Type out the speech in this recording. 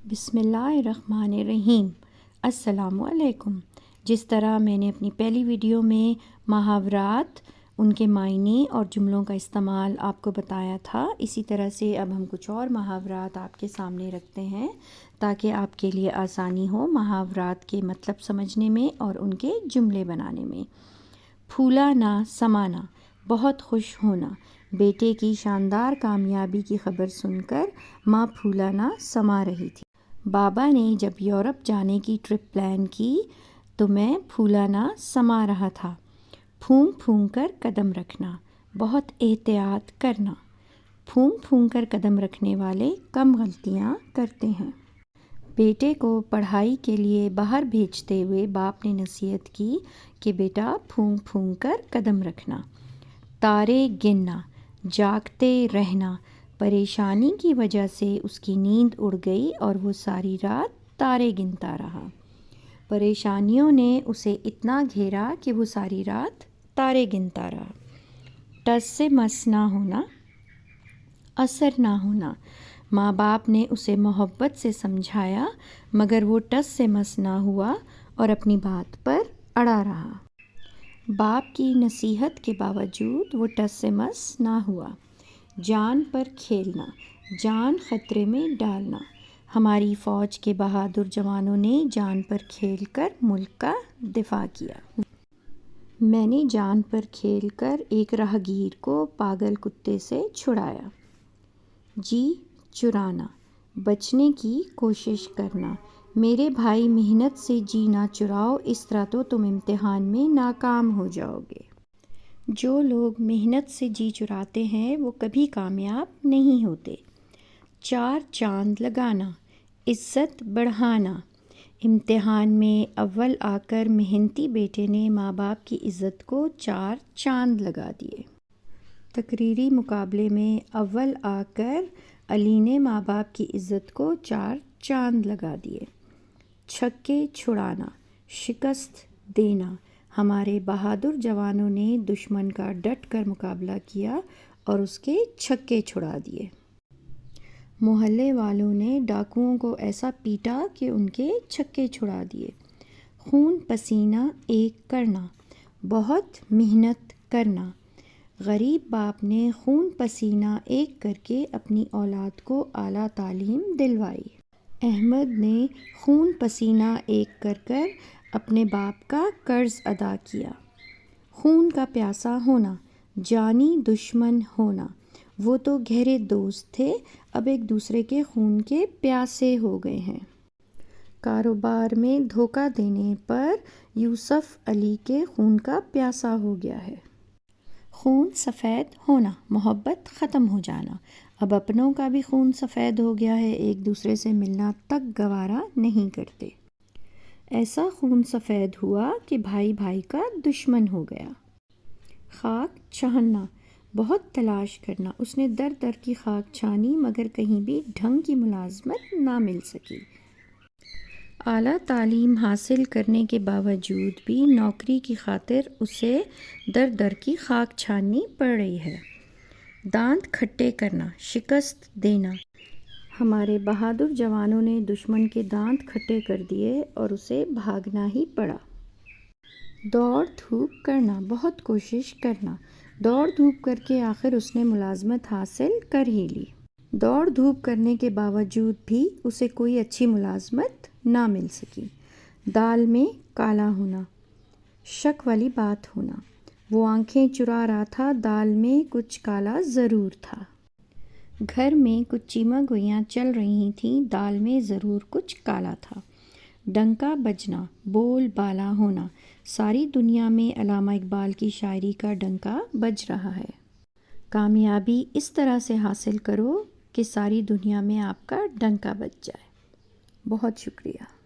بسم اللہ الرحمن الرحیم۔ السلام علیکم۔ جس طرح میں نے اپنی پہلی ویڈیو میں محاورات، ان کے معنی اور جملوں کا استعمال آپ کو بتایا تھا، اسی طرح سے اب ہم کچھ اور محاورات آپ کے سامنے رکھتے ہیں تاکہ آپ کے لیے آسانی ہو محاورات کے مطلب سمجھنے میں اور ان کے جملے بنانے میں۔ پھولانا سمانا، بہت خوش ہونا۔ بیٹے کی شاندار کامیابی کی خبر سن کر ماں پھولانا سما رہی تھی۔ بابا نے جب یورپ جانے کی ٹرپ پلان کی تو میں پھولانا سما رہا تھا۔ پھونک پھونک کر قدم رکھنا، بہت احتیاط کرنا۔ پھونک پھونک کر قدم رکھنے والے کم غلطیاں کرتے ہیں۔ بیٹے کو پڑھائی کے لیے باہر بھیجتے ہوئے باپ نے نصیحت کی کہ بیٹا پھونک پھونک کر قدم رکھنا۔ تارے گننا، جاگتے رہنا۔ پریشانی کی وجہ سے اس کی نیند اڑ گئی اور وہ ساری رات تارے گنتا رہا۔ پریشانیوں نے اسے اتنا گھیرا کہ وہ ساری رات تارے گنتا رہا۔ ٹس سے مس نہ ہونا، اثر نہ ہونا۔ ماں باپ نے اسے محبت سے سمجھایا مگر وہ ٹس سے مس نہ ہوا اور اپنی بات پر اڑا رہا۔ باپ کی نصیحت کے باوجود وہ ٹس سے مس نہ ہوا۔ جان پر کھیلنا، جان خطرے میں ڈالنا۔ ہماری فوج کے بہادر جوانوں نے جان پر کھیل کر ملک کا دفاع کیا۔ میں نے جان پر کھیل کر ایک راہگیر کو پاگل کتے سے چھڑایا۔ جی چرانا، بچنے کی کوشش کرنا۔ میرے بھائی محنت سے جی نہ چراؤ، اس طرح تو تم امتحان میں ناکام ہو جاؤ گے۔ جو لوگ محنت سے جی چراتے ہیں وہ کبھی کامیاب نہیں ہوتے۔ چار چاند لگانا، عزت بڑھانا۔ امتحان میں اول آ کر محنتی بیٹے نے ماں باپ کی عزت کو 4 چاند لگا دیے۔ تقریری مقابلے میں اول آ کر علی نے ماں باپ کی عزت کو 4 چاند لگا دیے۔ چھکے چھڑانا، شکست دینا۔ ہمارے بہادر جوانوں نے دشمن کا ڈٹ کر مقابلہ کیا اور اس کے چھکے چھڑا دیے۔ محلے والوں نے ڈاکوؤں کو ایسا پیٹا کہ ان کے چھکے چھڑا دیے۔ خون پسینہ ایک کرنا، بہت محنت کرنا۔ غریب باپ نے خون پسینہ ایک کر کے اپنی اولاد کو اعلیٰ تعلیم دلوائی۔ احمد نے خون پسینہ ایک کر کر اپنے باپ کا قرض ادا کیا۔ خون کا پیاسا ہونا، جانی دشمن ہونا۔ وہ تو گہرے دوست تھے، اب ایک دوسرے کے خون کے پیاسے ہو گئے ہیں۔ کاروبار میں دھوکہ دینے پر یوسف علی کے خون کا پیاسا ہو گیا ہے۔ خون سفید ہونا، محبت ختم ہو جانا۔ اب اپنوں کا بھی خون سفید ہو گیا ہے، ایک دوسرے سے ملنا تک گوارا نہیں کرتے۔ ایسا خون سفید ہوا کہ بھائی بھائی کا دشمن ہو گیا۔ خاک چھاننا، بہت تلاش کرنا۔ اس نے در در کی خاک چھانی مگر کہیں بھی ڈھنگ کی ملازمت نہ مل سکی۔ اعلیٰ تعلیم حاصل کرنے کے باوجود بھی نوکری کی خاطر اسے در در کی خاک چھاننی پڑ رہی ہے۔ دانت کھٹے کرنا، شکست دینا۔ ہمارے بہادر جوانوں نے دشمن کے دانت کھٹے کر دیے اور اسے بھاگنا ہی پڑا۔ دوڑ دھوپ کرنا، بہت کوشش کرنا۔ دوڑ دھوپ کر کے آخر اس نے ملازمت حاصل کر ہی لی۔ دوڑ دھوپ کرنے کے باوجود بھی اسے کوئی اچھی ملازمت نہ مل سکی۔ دال میں کالا ہونا، شک والی بات ہونا۔ وہ آنکھیں چرا رہا تھا، دال میں کچھ کالا ضرور تھا۔ گھر میں کچھ چیمہ گوئیاں چل رہی تھیں، دال میں ضرور کچھ کالا تھا۔ ڈنکا بجنا، بول بالا ہونا۔ ساری دنیا میں علامہ اقبال کی شاعری کا ڈنکا بج رہا ہے۔ کامیابی اس طرح سے حاصل کرو کہ ساری دنیا میں آپ کا ڈنکا بج جائے۔ بہت شکریہ۔